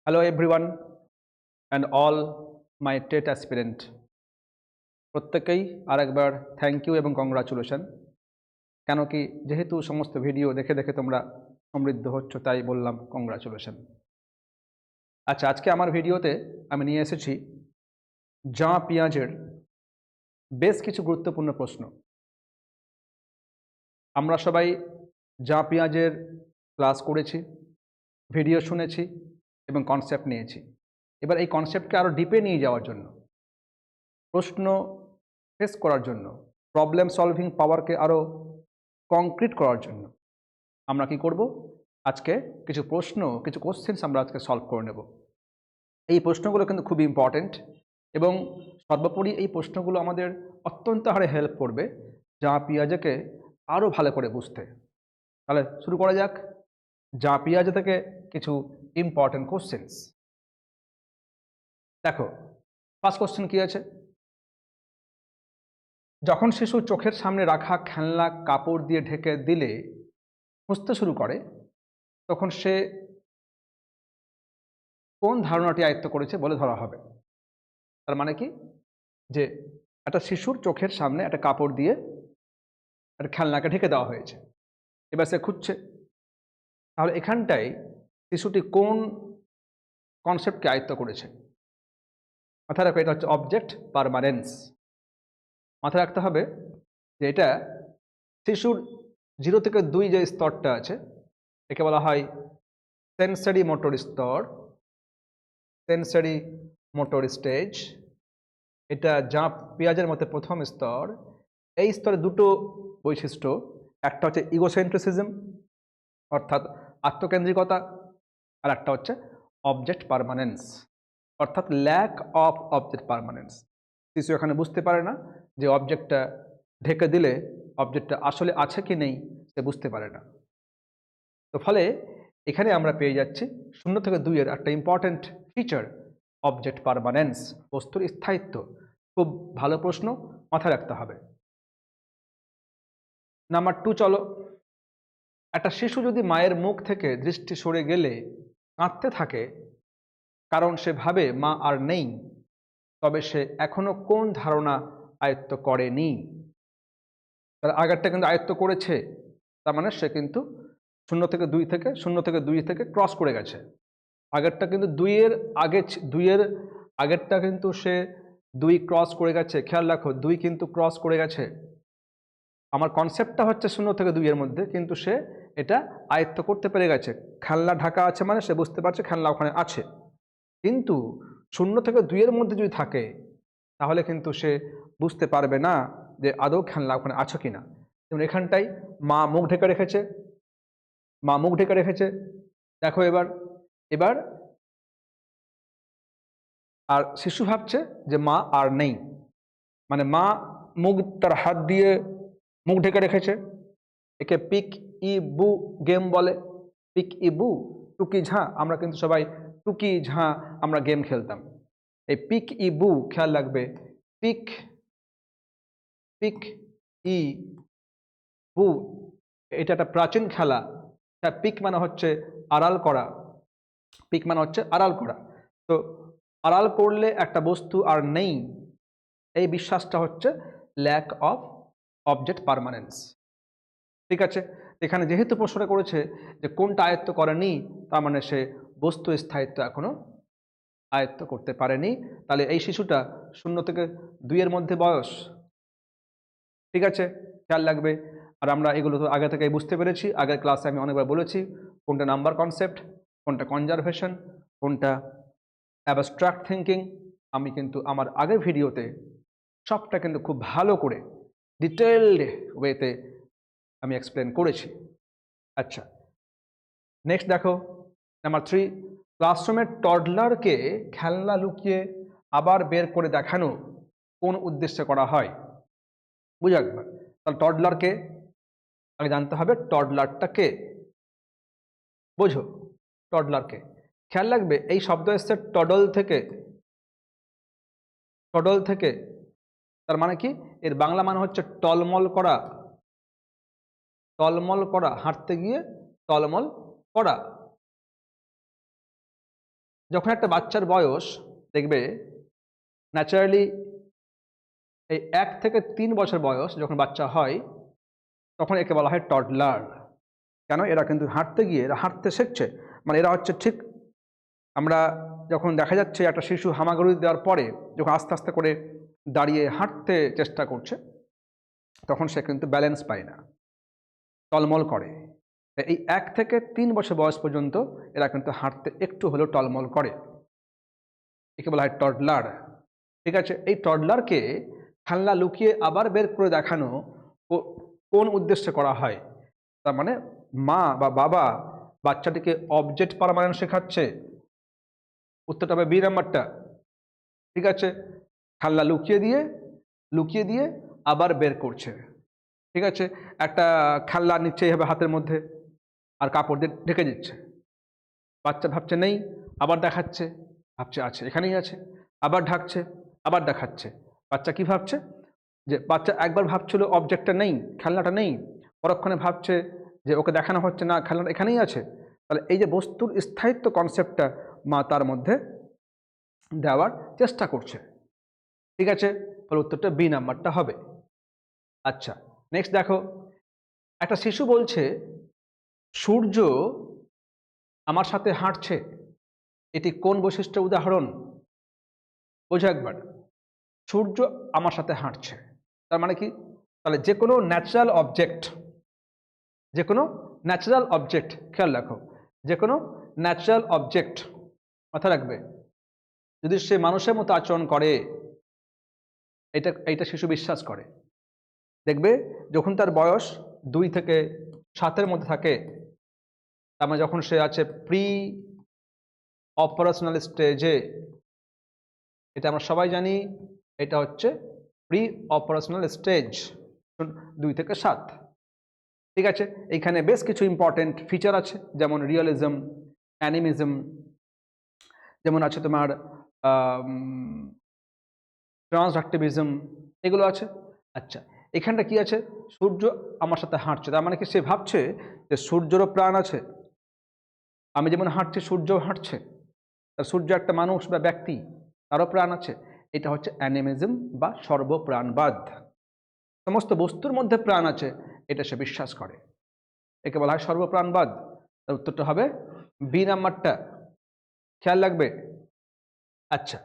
Hello everyone and all my TET aspirant. প্রত্যেকেই আরেকবার thank you এবং কংগ্রাচুলেশন। কেন কি যেহেতু সমস্ত ভিডিও দেখে দেখে তোমরা সমৃদ্ধ হচ্ছ তাই বললাম কংগ্রাচুলেশন। আচ্ছা, আজকে আমার ভিডিওতে আমি নিয়ে এসেছি জাঁ পিঁয়াজের বেশ কিছু গুরুত্বপূর্ণ প্রশ্ন। আমরা সবাই জাঁ পিঁয়াজের ক্লাস করেছি, ভিডিও শুনেছি এবং কনসেপ্ট নিয়েছি। এবার এই কনসেপ্টকে আরও ডিপে নিয়ে যাওয়ার জন্য, প্রশ্ন ফেস করার জন্য, প্রবলেম সলভিং পাওয়ারকে আরও কংক্রিট করার জন্য আমরা কি করব, আজকে কিছু কোশ্চেন্স আমরা আজকে সলভ করে নেব। এই প্রশ্নগুলো কিন্তু খুব ইম্পর্ট্যান্ট এবং সর্বোপরি এই প্রশ্নগুলো আমাদের অত্যন্ত হারে হেল্প করবে জাঁ পিঁয়াজকে আরও ভালো করে বুঝতে। তাহলে শুরু করা যাক জাঁ পিঁয়াজ থেকে কিছু ইম্পর্ট্যান্ট কোশ্চেন্স। দেখো, ফার্স্ট কোশ্চেন কি আছে, যখন শিশু চোখের সামনে রাখা খেলনা কাপড় দিয়ে ঢেকে দিলে বুঝতে শুরু করে তখন সে কোন ধারণাটি আয়ত্ত করেছে বলে ধরা হবে। তার মানে কি, যে একটা শিশুর চোখের সামনে একটা কাপড় দিয়ে একটা খেলনাকে ঢেকে দেওয়া হয়েছে, এবার সে খুঁজছে, তাহলে এখানটায় শিশুটি কোন কনসেপ্টকে আয়ত্ত করেছে। মাথায় রাখো, এটা হচ্ছে অবজেক্ট পারমানেন্স। মাথায় রাখতে হবে যে এটা শিশুর 0 থেকে 2 যে স্তরটা আছে একে বলা হয় সেন্সারি মোটর স্তর, সেন্সারি মোটর স্টেজ। এটা জাঁ পিঁয়াজের মধ্যে প্রথম স্তর। এই স্তরে দুটো বৈশিষ্ট্য, একটা হচ্ছে ইগোসেন্ট্রিসিজম অর্থাৎ আত্মকেন্দ্রিকতা, আর একটা হচ্ছে অবজেক্ট পারমানেন্স অর্থাৎ ল্যাক অফ অবজেক্ট পারমানেন্স। শিশু এখানে বুঝতে পারে না যে অবজেক্টটা ঢেকে দিলে অবজেক্টটা আসলে আছে কি নেই সে বুঝতে পারে না। তো ফলে এখানে আমরা পেয়ে যাচ্ছি 0 থেকে 2 এর একটা ইম্পর্ট্যান্ট ফিচার, অবজেক্ট পারমানেন্স, বস্তুর স্থায়িত্ব। খুব ভালো প্রশ্ন, মাথায় রাখতে হবে। নাম্বার 2, চলো, একটা শিশু যদি মায়ের মুখ থেকে দৃষ্টি সরে গেলে কাঁদতে থাকে কারণ সে ভাবে মা আর নেই, তবে সে এখনো কোন ধারণা আয়ত্ত করেনি। তার আগেরটা কিন্তু আয়ত্ত করেছে, তার মানে সে কিন্তু 0 থেকে 2 থেকে ক্রস করে গেছে। আগেরটা কিন্তু 2 এর আগেরটা কিন্তু সে 2 ক্রস করে গেছে। খেয়াল রাখো, 2 কিন্তু ক্রস করে গেছে। আমার কনসেপ্টটা হচ্ছে 0 থেকে 2 এর মধ্যে, কিন্তু সে এটা আয়ত্ত করতে পেরে গেছে। খেলনা ঢাকা আছে মানে সে বুঝতে পারছে খেলনা ওখানে আছে। কিন্তু 0 থেকে 2 এর মধ্যে যদি থাকে তাহলে কিন্তু সে বুঝতে পারবে না যে আদৌ খেলনা ওখানে আছে কিনা। যেমন এখানটাই মা মুখ ঢেকে রেখেছে, দেখো এবার এবার আর শিশু ভাবছে যে মা আর নেই, মানে মা তার হাত দিয়ে মুখ ঢেকে রেখেছে। একে পিক ই বু গেম বলে। পিক ই বু, টুকি ঝাঁ, আমরা কিন্তু সবাই টুকি ঝাঁ আমরা গেম খেলতাম। এই পিক ই বু, খেয়াল রাখবে, পিক পিক ই বু এটা একটা প্রাচীন খেলা। পিক মানে হচ্ছে আড়াল করা, তো আড়াল করলে একটা বস্তু আর নেই, এই বিশ্বাসটা হচ্ছে ল্যাক অফ অবজেক্ট পারমানেন্স। ঠিক আছে, এখানে যেহেতু প্রশ্নটা করেছে যে কোনটা আয়ত্ত করেনি, তার মানে সে বস্তু স্থায়িত্ব এখনো আয়ত্ত করতে পারেনি। তাহলে এই শিশুটা 0 থেকে 2 এর মধ্যে বয়স। ঠিক আছে, খেয়াল রাখবে। আর আমরা এগুলো তো আগে থেকেই বুঝতে পেরেছি, আগের ক্লাসে আমি অনেকবার বলেছি কোনটা নাম্বার কনসেপ্ট, কোনটা কনজারভেশন, কোনটা অ্যাবস্ট্রাক্ট থিঙ্কিং। আমি কিন্তু আমার আগের ভিডিওতে সবটা কিন্তু খুব ভালো করে ডিটেইলড ওয়েতে আমি এক্সপ্লেন করেছি। আচ্ছা, নেক্সট দেখো, নাম্বার 3, ক্লাসরুমের টডলারকে খেলনা লুকিয়ে আবার বের করে দেখানো কোন উদ্দেশ্যে করা হয়। বুঝা একবার, তাহলে টডলারকে আগে জানতে হবে, টডলারটা কে, বোঝো টডলারকে। খেয়াল রাখবে এই শব্দ এসছে টডল থেকে, তার মানে কি, এর বাংলা মানে হচ্ছে টলমল করা, হাঁটতে গিয়ে টলমল করা। যখন একটা বাচ্চার বয়স দেখবে ন্যাচারালি এই 1 থেকে 3 বছর বয়স যখন বাচ্চা হয় তখন একে বলা হয় টডলার। কেন? এরা কিন্তু হাঁটতে গিয়ে এরা হাঁটতে শিখছে, মানে এরা হচ্ছে ঠিক আমরা যখন দেখা যাচ্ছে একটা শিশু হামাগুড়ি দেওয়ার পরে যখন আস্তে আস্তে করে দাঁড়িয়ে হাঁটতে চেষ্টা করছে তখন সে কিন্তু ব্যালেন্স পায় না, টলমল করে। এই 1 থেকে 3 বছর বয়স পর্যন্ত এরা কিন্তু হাঁটতে একটু হলেও টলমল করে, একে বলা হয় টডলার। ঠিক আছে, এই টডলারকে খেলনা লুকিয়ে আবার বের করে দেখানো কোন উদ্দেশ্যে করা হয়? তার মানে মা বা বাবা বাচ্চাটিকে অবজেক্ট পারমানেন্ট শেখাচ্ছে। উত্তরটা হবে বি নাম্বারটা। ঠিক আছে, খেলনা লুকিয়ে দিয়ে আবার বের করছে। ঠিক আছে, একটা খেলনা নিচ্ছে এইভাবে হাতের মধ্যে আর কাপড় দিয়ে ঢেকে দিচ্ছে, বাচ্চা ভাবছে নেই, আবার দেখাচ্ছে, ভাবছে আছে, এখানেই আছে, আবার ঢাকছে, আবার দেখাচ্ছে। বাচ্চা কি ভাবছে? যে বাচ্চা একবার ভাবছিল অবজেক্টটা নেই, খেলনাটা নেই, পরক্ষণে ভাবছে যে ওকে দেখানো হচ্ছে না, খেলনাটা এখানেই আছে। তাহলে এই যে বস্তুর স্থায়িত্ব কনসেপ্টটা মা তার মধ্যে দেওয়ার চেষ্টা করছে। ঠিক আছে, তাহলে উত্তরটা বি নাম্বারটা হবে। আচ্ছা, নেক্সট দেখো, একটা শিশু বলছে সূর্য আমার সাথে হাঁটছে, এটি কোন বৈশিষ্ট্যের উদাহরণ? বোঝো একবার, সূর্য আমার সাথে হাঁটছে তার মানে কি? তাহলে যে কোনো ন্যাচারাল অবজেক্ট, খেয়াল রাখো, যে কোনো ন্যাচারাল অবজেক্ট মাথায় রাখবে, যদি সে মানুষের মতো আচরণ করে এইটা শিশু বিশ্বাস করে। দেখবে যখন তার বয়স 2 থেকে 7-এর মধ্যে থাকে, তার মানে যখন সে আছে প্রি অপারেশনাল স্টেজে, এটা আমরা সবাই জানি, এটা হচ্ছে প্রি অপারেশনাল স্টেজ 2 থেকে 7। ঠিক আছে, এইখানে বেশ কিছু ইম্পর্টেন্ট ফিচার আছে, যেমন রিয়েলিজম, অ্যানিমিজম, যেমন আছে তোমার ট্রান্সডাক্টিভিজম, এগুলো আছে। আচ্ছা, এখানটা কি আছে? সূর্য আমার সাথে হাঁটছে, তার মানে কি সে ভাবছে যে সূর্যেরও প্রাণ আছে, আমি যেমন হাঁটছি সূর্যও হাঁটছে, তার সূর্য একটা মানুষ বা ব্যক্তি, তারও প্রাণ আছে। এটা হচ্ছে অ্যানিমিজম বা সর্বপ্রাণবাদ, সমস্ত বস্তুর মধ্যে প্রাণ আছে এটা সে বিশ্বাস করে, একে বলা হয় সর্বপ্রাণবাদ। তার উত্তরটা হবে বি নাম্বারটা, খেয়াল রাখবে। আচ্ছা,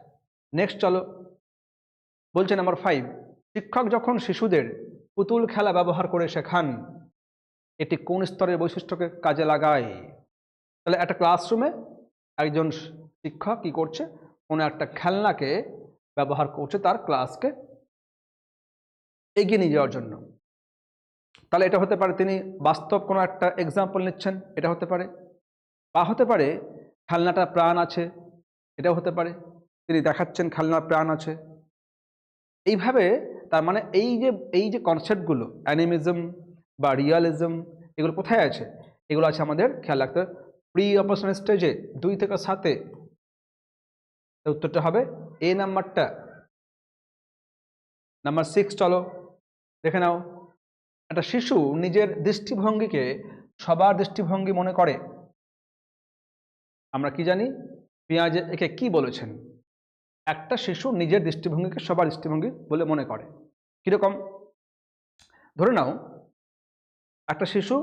নেক্সট চলো, বলছে নাম্বার 5, শিক্ষক যখন শিশুদের পুতুল খেলা ব্যবহার করে শেখান, এটি কোন স্তরের বৈশিষ্ট্যকে কাজে লাগায়? তাহলে একটা ক্লাসরুমে একজন শিক্ষক কি করছে? কোনো একটা খেলনাকে ব্যবহার করছে তার ক্লাসকে এগিয়ে নিয়ে যাওয়ার জন্য। তাহলে এটা হতে পারে তিনি বাস্তব কোনো একটা এক্সাম্পল নিচ্ছেন, এটা হতে পারে, বা হতে পারে খেলনাটা প্রাণ আছে, এটাও হতে পারে, তিনি দেখাচ্ছেন খেলনার প্রাণ আছে। এইভাবে তার মানে এই যে কনসেপ্টগুলো অ্যানিমিজম বা রিয়ালিজম, এগুলো কোথায় আছে? এগুলো আছে আমাদের খেয়াল রাখতে প্রি অপারেশনাল স্টেজে 2 থেকে 7-এ। উত্তরটা হবে এ নাম্বারটা। নাম্বার 6 চলো দেখে নাও, একটা শিশু নিজের দৃষ্টিভঙ্গিকে সবার দৃষ্টিভঙ্গি মনে করে, আমরা কি জানি? পেঁয়াজে একে কি বলেছেন? একটা শিশু নিজের দৃষ্টিভঙ্গিকে সবার দৃষ্টিভঙ্গি বলে মনে করে। কিরকম? ধরে নাও একটা শিশু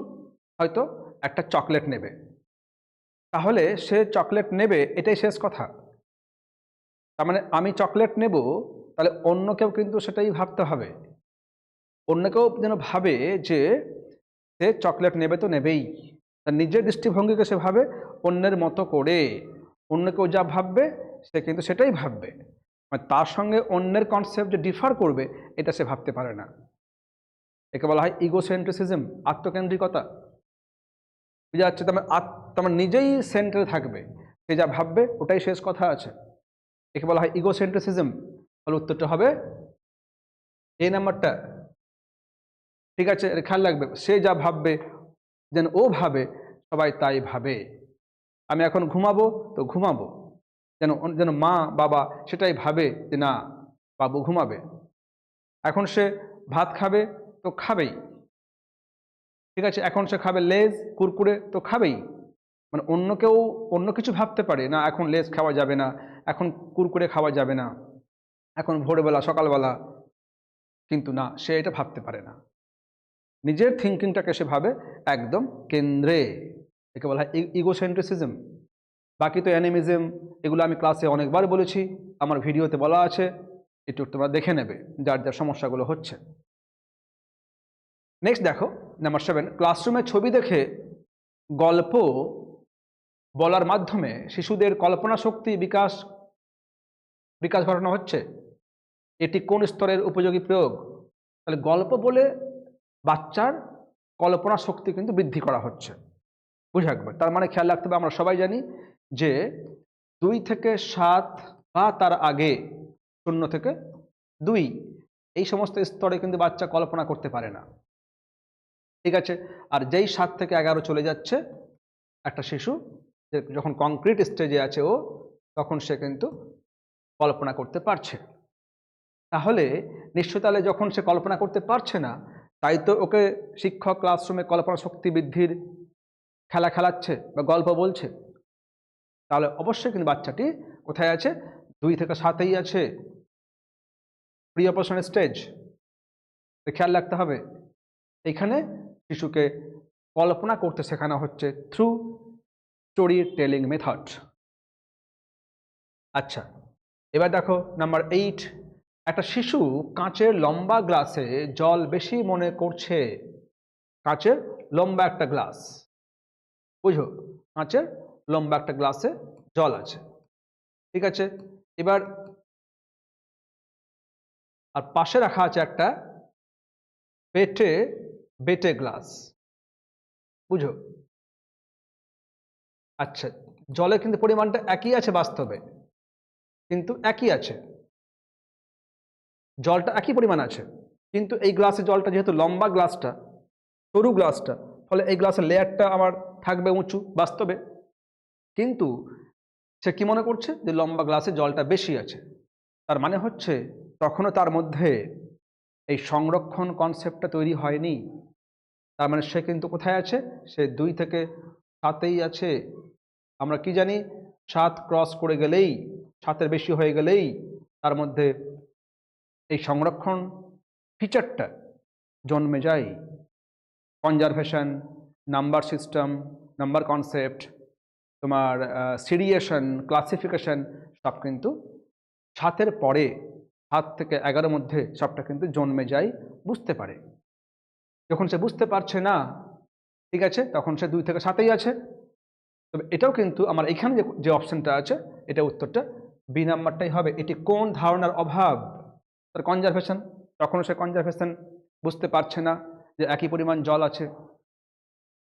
হয়তো একটা চকলেট নেবে, তাহলে সে চকলেট নেবে এটাই শেষ কথা। তার মানে আমি চকলেট নেব, তাহলে অন্য কেউ কিন্তু সেটাই ভাবতে হবে, অন্য কেউ যেন ভাবে যে সে চকলেট নেবে তো নেবেই। তার নিজের দৃষ্টিভঙ্গিকে সে ভাবে অন্যের মতো করে, অন্য কেউ যা ভাববে সে কিন্তু সেটাই ভাববে, মানে তার সঙ্গে অন্যের কনসেপ্ট যে ডিফার করবে এটা সে ভাবতে পারে না। একে বলা হয় ইগোসেন্ট্রিসিজম, আত্মকেন্দ্রিকতা। বুঝা যাচ্ছে? তোমার নিজেই সেন্টারে থাকবে, সে যা ভাববে ওটাই শেষ কথা আছে, একে বলা হয় ইগোসেন্ট্রিসিজম। তাহলে উত্তরটা হবে এই নাম্বারটা। ঠিক আছে, খেয়াল রাখবে, সে যা ভাববে যেন ও ভাবে, সবাই তাই ভাবে। আমি এখন ঘুমাবো তো ঘুমাবো, যেন যেন মা বাবা সেটাই ভাবে যে না বাবু ঘুমাবে। এখন সে ভাত খাবে তো খাবেই, ঠিক আছে, এখন সে খাবে লেজ কুরকুরে তো খাবেই, মানে অন্য কেউ অন্য কিছু ভাবতে পারে না, এখন লেস খাওয়া যাবে না, এখন কুরকুরে খাওয়া যাবে না, এখন ভোরবেলা সকালবেলা, কিন্তু না, সে এটা ভাবতে পারে না। নিজের থিঙ্কিংটাকে সে ভাবে একদম কেন্দ্রে, একে বলা হয় ইগোসেন্ট্রিসিজম। বাকি তো অ্যানিমিজম, এগুলো আমি ক্লাসে অনেকবার বলেছি, আমার ভিডিওতে বলা আছে, একটু তোমরা দেখে নেবে যার যার সমস্যাগুলো হচ্ছে। নেক্সট দেখো নাম্বার 7, ক্লাসরুমে ছবি দেখে গল্প বলার মাধ্যমে শিশুদের কল্পনা শক্তি বিকাশ ঘটানো হচ্ছে। এটি কোন স্তরের উপযোগী প্রয়োগ? তাহলে গল্প বলে বাচ্চার কল্পনা শক্তি কিন্তু বৃদ্ধি করা হচ্ছে, বুঝে একবার। তার মানে খেয়াল রাখতে হবে, আমরা সবাই জানি যে 2 থেকে 7 বা তার আগে 0 থেকে 2 এই সমস্ত স্তরে কিন্তু বাচ্চা কল্পনা করতে পারে না, ঠিক আছে। আর যেই 7 থেকে 11 চলে যাচ্ছে একটা শিশু, যখন কংক্রিট স্টেজে আছে ও, তখন সে কিন্তু কল্পনা করতে পারছে। তাহলে নিশ্চয় তাহলে যখন সে কল্পনা করতে পারছে না, তাই তো ওকে শিক্ষক ক্লাসরুমে কল্পনা শক্তি বৃদ্ধির খেলা খেলাচ্ছে বা গল্প বলছে। তাহলে অবশ্যই কিন্তু বাচ্চাটি কোথায় আছে? 2 থেকে 7-এই আছে, প্রি অপারেশন স্টেজ। খেয়াল রাখতে হবে, এখানে শিশুকে কল্পনা করতে শেখানো হচ্ছে থ্রু স্টোরি টেলিং মেথড। আচ্ছা, এবার দেখো নাম্বার 8, একটা শিশু কাঁচের লম্বা গ্লাসে জল বেশি মনে করছে। কাঁচের লম্বা একটা গ্লাস, বুঝো, কাঁচের লম্বা একটা গ্লাসে জল আছে, ঠিক আছে। এবার আর পাশে রাখা আছে একটা বেটে গ্লাস, বুঝো। আচ্ছা, জলের কিন্তু পরিমাণটা একই আছে বাস্তবে, কিন্তু একই আছে, জলটা একই পরিমাণ আছে, কিন্তু এই গ্লাসে জলটা যেহেতু লম্বা গ্লাসটা, সরু গ্লাসটা, ফলে এই গ্লাসের লেয়ারটা আমার থাকবে উঁচু বাস্তবে, কিন্তু সে কি মনে করছে যে লম্বা গ্লাসে জলটা বেশি আছে। তার মানে হচ্ছে তখনও তার মধ্যে এই সংরক্ষণ কনসেপ্টটা তৈরি হয়নি। তার মানে সে কিন্তু কোথায় আছে? সে 2 থেকে 7-এই আছে। আমরা কি জানি? 7 ক্রস করে গেলেই, 7-এর বেশি হয়ে গেলেই তার মধ্যে এই সংরক্ষণ ফিচারটা জন্মে যায়। Conservation, number system, number concept, তোমার সিরিয়েশন, ক্লাসিফিকেশন, সব কিন্তু 7-এর পরে, 7 থেকে 11-এর মধ্যে সবটা কিন্তু জন্মে যায়, বুঝতে পারে। যখন সে বুঝতে পারছে না, ঠিক আছে, তখন সে 2 থেকে 7-এই আছে। তবে এটাও কিন্তু আমার এখানে যে অপশনটা আছে, এটা উত্তরটা বি নাম্বারটাই হবে। এটি কোন ধারণার অভাব? তার কনজারভেশন। তখনও সে কনজারভেশন বুঝতে পারছে না যে একই পরিমাণ জল আছে,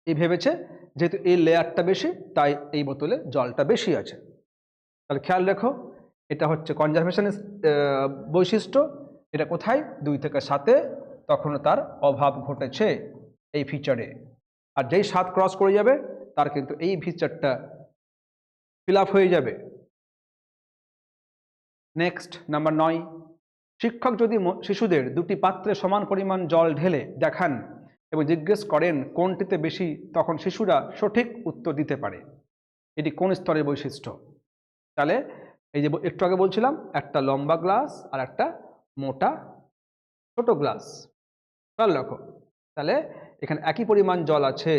এই ভেবেছে যেহেতু এই লেয়ারটা বেশি তাই এই বোতলে জলটা বেশি আছে। তাহলে খেয়াল রেখো, এটা হচ্ছে কনজারভেশনের বৈশিষ্ট্য। এটা কোথায়? 2 থেকে 7-এ, তখনও তার অভাব ঘটেছে এই ফিচারে। আর যেই 7 ক্রস করে যাবে তার কিন্তু এই ফিচারটা ফিল আপ হয়ে যাবে। নেক্সট নাম্বার 9, শিক্ষক যদি শিশুদের 2টি পাত্রে সমান পরিমাণ জল ঢেলে দেখান এবং জিজ্ঞেস করেন কোনটিতে বেশি, তখন শিশুরা সঠিক উত্তর দিতে পারে। এটি কোন স্তরের বৈশিষ্ট্য? তাহলে এই যে একটু আগে বলছিলাম, একটা লম্বা গ্লাস আর একটা মোটা ছোট গ্লাস, খেয়াল রাখো। তাহলে এখানে একই পরিমাণ জল আছে,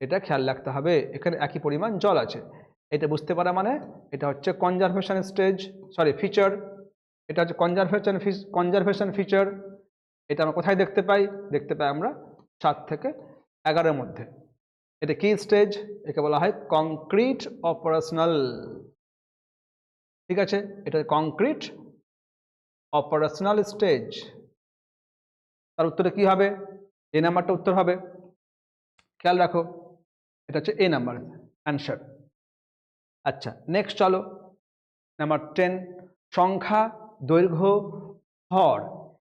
এটা খেয়াল রাখতে হবে, এখানে একই পরিমাণ জল আছে। এটা বুঝতে পারা মানে এটা হচ্ছে কনজারভেশন স্টেজ, সরি ফিচার। এটা হচ্ছে কনজারভেশন ফিচার। এটা আমরা কোথায় দেখতে পাই? দেখতে পাই আমরা 7 থেকে 11-এর মধ্যে। এটা কি স্টেজ? একে বলা হয় কংক্রিট অপারেশনাল, ঠিক আছে। এটা কংক্রিট অপারেশনাল স্টেজ। তার উত্তরে কি হবে? এ নাম্বারটা উত্তর হবে, খেয়াল রাখো, এটা হচ্ছে এ নাম্বার অ্যান্সার। আচ্ছা, নেক্সট চলো নাম্বার 10, সংখ্যা, দৈর্ঘ্য, ভর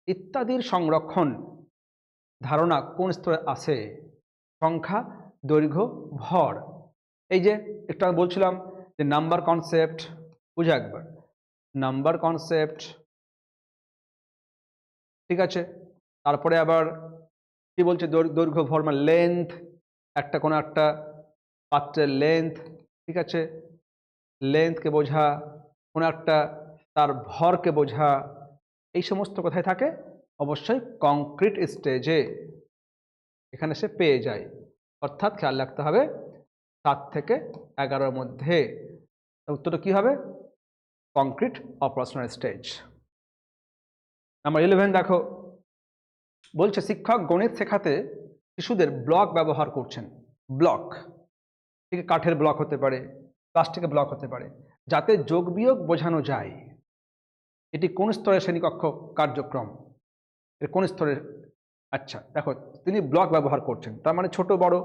ইত্যাদির সংরক্ষণ ধারণা কোন স্তরে আছে? সংখ্যা, দৈর্ঘ্য, ভর, এই যে একটু আমি বলছিলাম যে নাম্বার কনসেপ্ট, বুঝে একবার, নাম্বার কনসেপ্ট, ঠিক আছে। তারপরে আবার কি বলছে? দৈর্ঘ্য, ভর মানে লেন্থ, একটা কোনো একটা পাত্রের লেন্থ, ঠিক আছে, লেন্থকে বোঝা, কোনো একটা তার ভরকে বোঝা, এই সমস্ত কোথায় থাকে? অবশ্যই কংক্রিট স্টেজে, এখানে সে পেয়ে যায়। অর্থাৎ খেয়াল রাখতে হবে 7 থেকে 11-র মধ্যে। উত্তরটা কি হবে? Concrete operational stage. নাম্বার 11 দেখো, বলছে শিক্ষক গণিত শেখাতে শিশুদের ব্লক ব্যবহার করছেন। ব্লক, ঠিক কাঠের ব্লক হতে পারে, প্লাস্টিকের ব্লক হতে পারে, যাতে যোগ বিয়োগ বোঝানো যায়। এটি কোন স্তরের শ্রেণীকক্ষ কার্যক্রম? এর কোন স্তরের? আচ্ছা দেখো, তিনি ব্লক ব্যবহার করছেন, তার মানে ছোট বড়,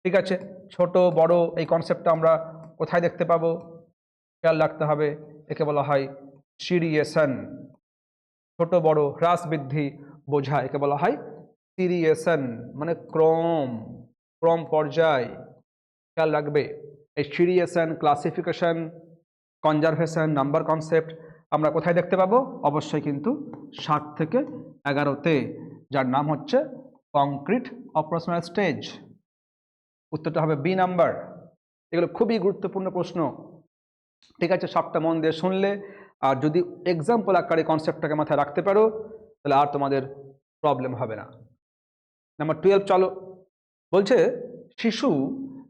ঠিক আছে, ছোট বড় এই কনসেপ্টটা আমরা কোথায় দেখতে পাবো? খেয়াল রাখতে হবে, একে বলা হয় সিরিয়েশন। ছোট বড় হ্রাস বৃদ্ধি বোঝা, একে বলা হয় সিরিয়েশন, মানে ক্রম, ক্রম পর্যায়। খেয়াল রাখবে এই সিরিয়েশন, ক্লাসিফিকেশন, কনজারভেশন, নাম্বার কনসেপ্ট আমরা কোথায় দেখতে পাবো? অবশ্যই কিন্তু 7 থেকে 11-তে, যার নাম হচ্ছে কংক্রিট অপারেশনাল স্টেজ। উত্তরটা হবে বি নাম্বার। এগুলো খুবই গুরুত্বপূর্ণ প্রশ্ন, ঠিক আছে, সবটা মন দিয়ে শুনলে আর যদি এক্সাম্পল আকারে কনসেপ্টটাকে মাথায় রাখতে পারো তাহলে আর তোমাদের প্রবলেম হবে না। নাম্বার 12 চলো, বলছে শিশু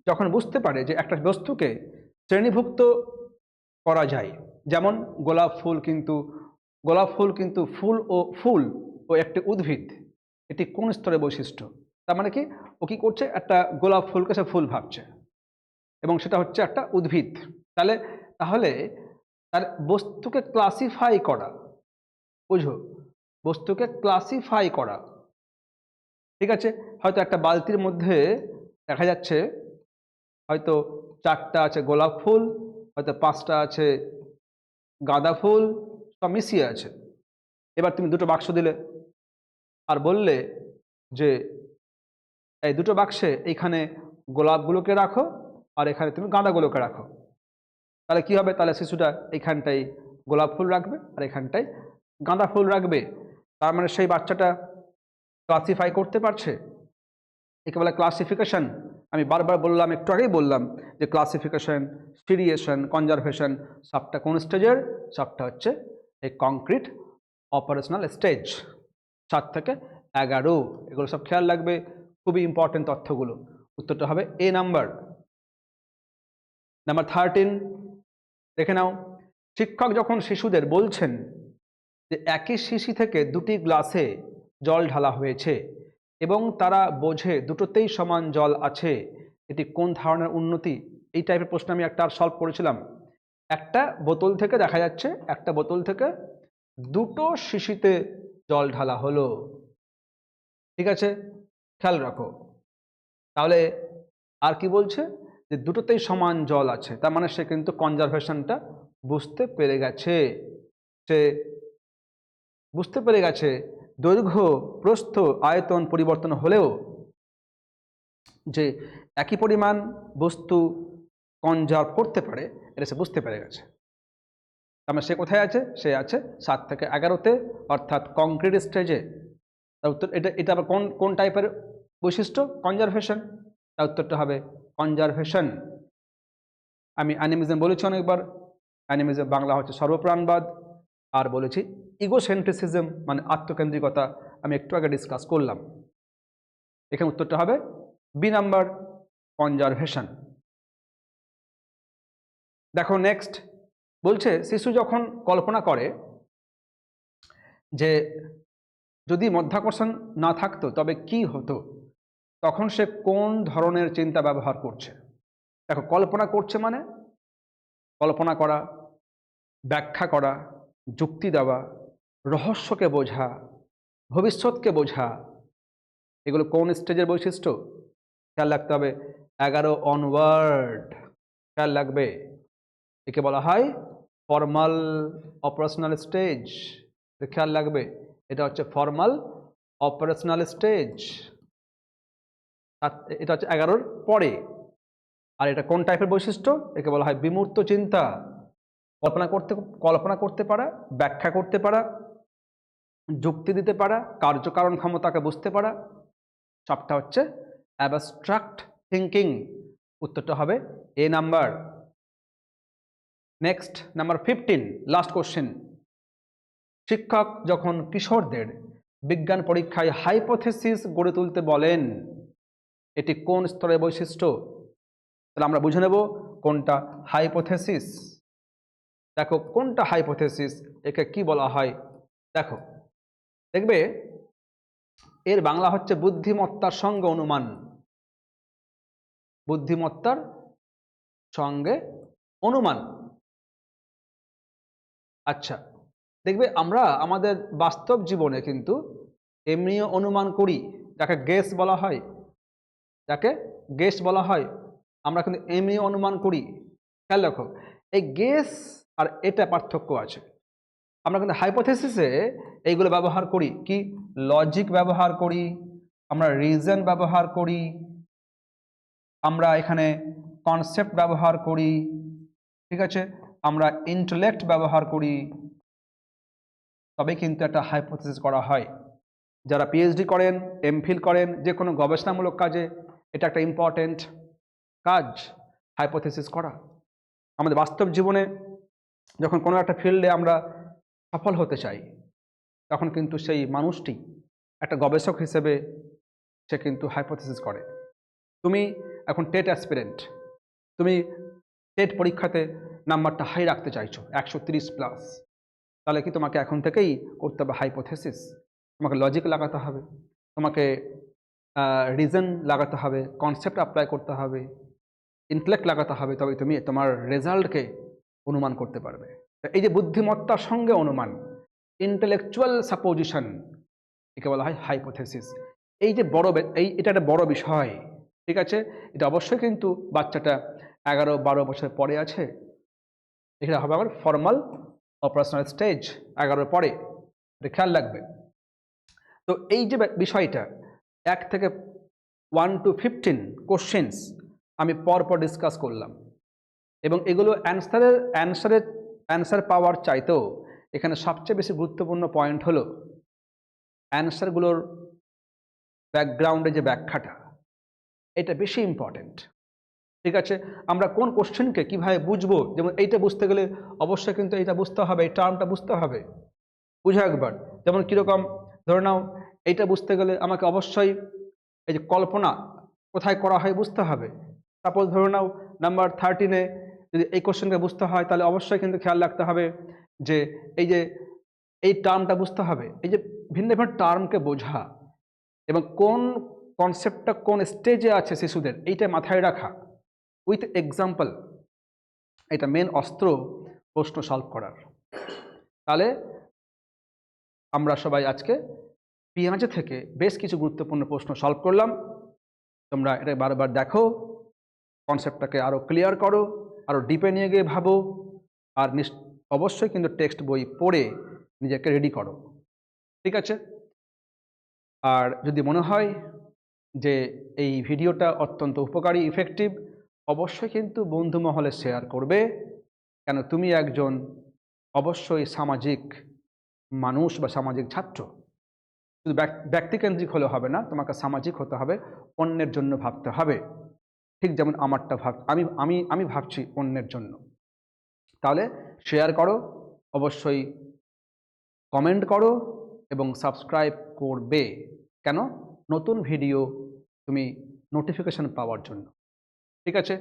যখন বুঝতে পারে যে একটা বস্তুকে শ্রেণীভুক্ত করা যায়, যেমন গোলাপ ফুল কিন্তু ফুল ও একটি উদ্ভিদ, এটি কোন স্তরের বৈশিষ্ট্য? তার মানে কি, ও কি করছে, একটা গোলাপ ফুলকে সে ফুল ভাবছে এবং সেটা হচ্ছে একটা উদ্ভিদ। তাহলে তার বস্তুকে ক্লাসিফাই করা, বুঝো, বস্তুকে ক্লাসিফাই করা, ঠিক আছে, হয়তো একটা বালতির মধ্যে দেখা যাচ্ছে হয়তো 4টা আছে গোলাপ ফুল, হয়তো 5টা আছে গাঁদা ফুল, সব মিশিয়ে আছে। এবার তুমি 2টো বাক্স দিলে আর বললে যে এই 2টো বাক্সে এইখানে গোলাপগুলোকে রাখো আর এখানে তুমি গাঁদাগুলোকে রাখো। তাহলে কি হবে? তাহলে শিশুটা এইখানটাই গোলাপ ফুল রাখবে আর এখানটায় গাঁদা ফুল রাখবে। তার মানে সেই বাচ্চাটা ক্লাসিফাই করতে পারছে, একে বলে ক্লাসিফিকেশন। আমি বারবার বললাম, একটু আগেই বললাম যে ক্লাসিফিকেশন, সিরিয়েশন, কনজারভেশন সবটা কোন স্টেজের? সবটা হচ্ছে এই কংক্রিট অপারেশনাল স্টেজ, 7 থেকে 11। এগুলো সব খেয়াল রাখবে, খুবই ইম্পর্টেন্ট তথ্যগুলো। উত্তরটা হবে এ নাম্বার। নাম্বার 13 দেখে নাও, শিক্ষক যখন শিশুদের বলছেন যে একই শিশি থেকে 2টি গ্লাসে জল ঢালা হয়েছে এবং তারা বোঝে দুটোতেই সমান জল আছে, এটি কোন ধরনের উন্নতি? এই টাইপের প্রশ্ন আমি একটা সলভ করেছিলাম। একটা বোতল থেকে দেখা যাচ্ছে, একটা বোতল থেকে 2টো শিশিতে জল ঢালা হলো, ঠিক আছে, খেয়াল রাখো। তাহলে আর কি বলছে? যে দুটোতেই সমান জল আছে, তার মানে সে কিন্তু কনজারভেশনটা বুঝতে পেরে গেছে। সে বুঝতে পেরে গেছে দৈর্ঘ্য, প্রস্থ, আয়তন পরিবর্তন হলেও যে একই পরিমাণ বস্তু কনজার্ভ করতে পারে, এটা সে বুঝতে পেরে গেছে। তার মানে সে কোথায় আছে? সে আছে 7 থেকে 11-তে, অর্থাৎ কংক্রিট স্টেজে। তার উত্তর এটা আবার কোন টাইপের বৈশিষ্ট্য? কনজারভেশন। তার উত্তরটা হবে কনজারভেশন। আমি অ্যানিমিজম বলেছি অনেকবার, অ্যানিমিজম বাংলা হচ্ছে সর্বপ্রাণবাদ, আর বলেছি ইগোসেন্ট্রিসিজম মানে আত্মকেন্দ্রিকতা, আমি একটু আগে ডিসকাস করলাম। এখানে উত্তরটা হবে বি নাম্বার, কনজারভেশন। দেখো নেক্সট, বলছে শিশু যখন কল্পনা করে যে যদি মধ্যাকর্ষণ না থাকতো তবে কি হতো, তখন সে কোন ধরনের চিন্তা ব্যবহার করছে? দেখো, কল্পনা করছে মানে কল্পনা করা, ব্যাখ্যা করা, যুক্তি দেওয়া, রহস্যকে বোঝা, ভবিষ্যৎকে বোঝা, এগুলো কোন স্টেজের বৈশিষ্ট্য? খেয়াল রাখতে হবে 11 অনওয়ার্ড, খেয়াল রাখবে। একে বলা হয় ফর্মাল অপারেশনাল স্টেজ, খেয়াল রাখবে, এটা হচ্ছে ফর্মাল অপারেশনাল স্টেজ। এটা হচ্ছে 11-র পরে। আর এটা কোন টাইপের বৈশিষ্ট্য? একে বলা হয় বিমূর্ত চিন্তা, কল্পনা করতে পারা, ব্যাখ্যা করতে পারা, যুক্তি দিতে পারা, কার্যকারণ ক্ষমতাকে বুঝতে পারা, সবটা হচ্ছে অ্যাবস্ট্রাক্ট থিঙ্কিং। উত্তরটা হবে A number. Next number 15, last question. শিক্ষক যখন কিশোরদের বিজ্ঞান পরীক্ষায় হাইপোথেসিস গড়ে তুলতে বলেন, এটি কোন স্তরের বৈশিষ্ট্য? তাহলে আমরা বুঝে নেব কোনটা হাইপোথেসিস। দেখো কোনটা হাইপোথেসিস, একে কি বলা হয়। দেখো দেখবে এর বাংলা হচ্ছে বুদ্ধিমত্তার সঙ্গে অনুমান। বুদ্ধিমত্তার সঙ্গে অনুমান। আচ্ছা, দেখবে আমরা আমাদের বাস্তব জীবনে কিন্তু এমনিও অনুমান করি, যাকে গেস বলা হয়, যাকে গেস বলা হয়। আমরা কিন্তু এমনি অনুমান করি। খেয়াল রাখো, এই গেস আর এটা পার্থক্য আছে। আমরা কিন্তু হাইপোথেসিসে এইগুলো ব্যবহার করি, কি লজিক ব্যবহার করি, আমরা রিজন ব্যবহার করি, আমরা এখানে কনসেপ্ট ব্যবহার করি, ঠিক আছে, আমরা ইন্টেলেক্ট ব্যবহার করি, তবে কিন্তু একটা হাইপোথেসিস করা হয়। যারা পিএইচডি করেন, এমফিল করেন, যে কোনো গবেষণামূলক কাজে এটা একটা ইম্পর্টেন্ট কাজ, হাইপোথেসিস করা। আমাদের বাস্তব জীবনে যখন কোনো একটা ফিল্ডে আমরা সফল হতে চাই, তখন কিন্তু সেই মানুষটি একটা গবেষক হিসেবে সে কিন্তু হাইপোথেসিস করে। তুমি এখন টেট অ্যাসপিরেন্ট, তুমি টেট পরীক্ষাতে নাম্বারটা হাই রাখতে চাইছো 130+, তাহলে কি তোমাকে এখন থেকেই করতে হবে হাইপোথেসিস। তোমাকে লজিক লাগাতে হবে, তোমাকে রিজন লাগাতে হবে, কনসেপ্ট অ্যাপ্লাই করতে হবে, ইন্টেলেক্ট লাগাতে হবে, তবে তুমি তোমার রেজাল্টকে অনুমান করতে পারবে। এই যে বুদ্ধিমত্তার সঙ্গে অনুমান, ইন্টেলেকচুয়াল সাপোজিশন, একে বলা হয় হাইপোথেসিস। এই যে এটা একটা বড় বিষয়, ঠিক আছে। এটা অবশ্যই কিন্তু বাচ্চাটা 11-12 বছর পরে আছে, এটা হবে আবার ফর্মাল অপারেশনাল স্টেজ 11 পরে, এটা খেয়াল রাখবে। তো এই যে বিষয়টা 1 থেকে 1 to 15 কোশ্চেন্স আমি পরপর ডিসকাস করলাম, এবং এগুলো অ্যান্সার পাওয়ার চাইতেও এখানে সবচেয়ে বেশি গুরুত্বপূর্ণ পয়েন্ট হলো অ্যান্সারগুলোর ব্যাকগ্রাউন্ডে যে ব্যাখ্যাটা, এটা বেশি ইম্পর্টেন্ট, ঠিক আছে। আমরা কোন কোশ্চেনকে কীভাবে বুঝবো, যেমন এইটা বুঝতে গেলে অবশ্যই কিন্তু এইটা বুঝতে হবে, এই টার্মটা বুঝতে হবে, বুঝো একবার। যেমন কীরকম, ধরে নাও এইটা বুঝতে গেলে আমাকে অবশ্যই এই যে কল্পনা কোথায় করা হয় বুঝতে হবে। সাপোজ ধরে নাও নাম্বার 13-এ যদি এই কোশ্চেনকে বুঝতে হয়, তাহলে অবশ্যই কিন্তু খেয়াল রাখতে হবে যে এই টার্মটা বুঝতে হবে। এই যে ভিন্ন ভিন্ন টার্মকে বোঝা এবং কোন কনসেপ্টটা কোন স্টেজে আছে শিশুদের, এইটা মাথায় রাখা উইথ এক্সাম্পল, এটা মেন অস্ত্র প্রশ্ন সলভ করার। তাহলে আমরা সবাই আজকে পেঁয়াজে থেকে বেশ কিছু গুরুত্বপূর্ণ প্রশ্ন সলভ করলাম। তোমরা এটা বারবার দেখো, কনসেপ্টটাকে আরও ক্লিয়ার করো, আরও ডিপে নিয়ে গিয়ে ভাবো, আর অবশ্যই কিন্তু টেক্সট বই পড়ে নিজেকে রেডি করো, ঠিক আছে। আর যদি মনে হয় যে এই ভিডিওটা অত্যন্ত উপকারী, ইফেক্টিভ, অবশ্যই কিন্তু বন্ধু মহলে শেয়ার করবে, কেন তুমি একজন অবশ্যই সামাজিক মানুষ বা সামাজিক ছাত্র। শুধু ব্যক্তিকেন্দ্রিক হলে হবে না, তোমাকে সামাজিক হতে হবে, অন্যের জন্য ভাবতে হবে, ঠিক যেমন আমারটা আমি ভাবছি অন্যের জন্য। তাহলে শেয়ার করো, অবশ্যই কমেন্ট করো এবং সাবস্ক্রাইব করবে, কেন নতুন ভিডিও তুমি নোটিফিকেশন পাওয়ার জন্য, ঠিক আছে।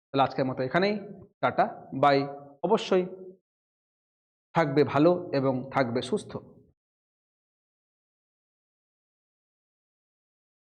তাহলে আজকের মতো এখানেই, টাটা বাই। অবশ্যই থাকবে ভালো এবং থাকবে সুস্থ।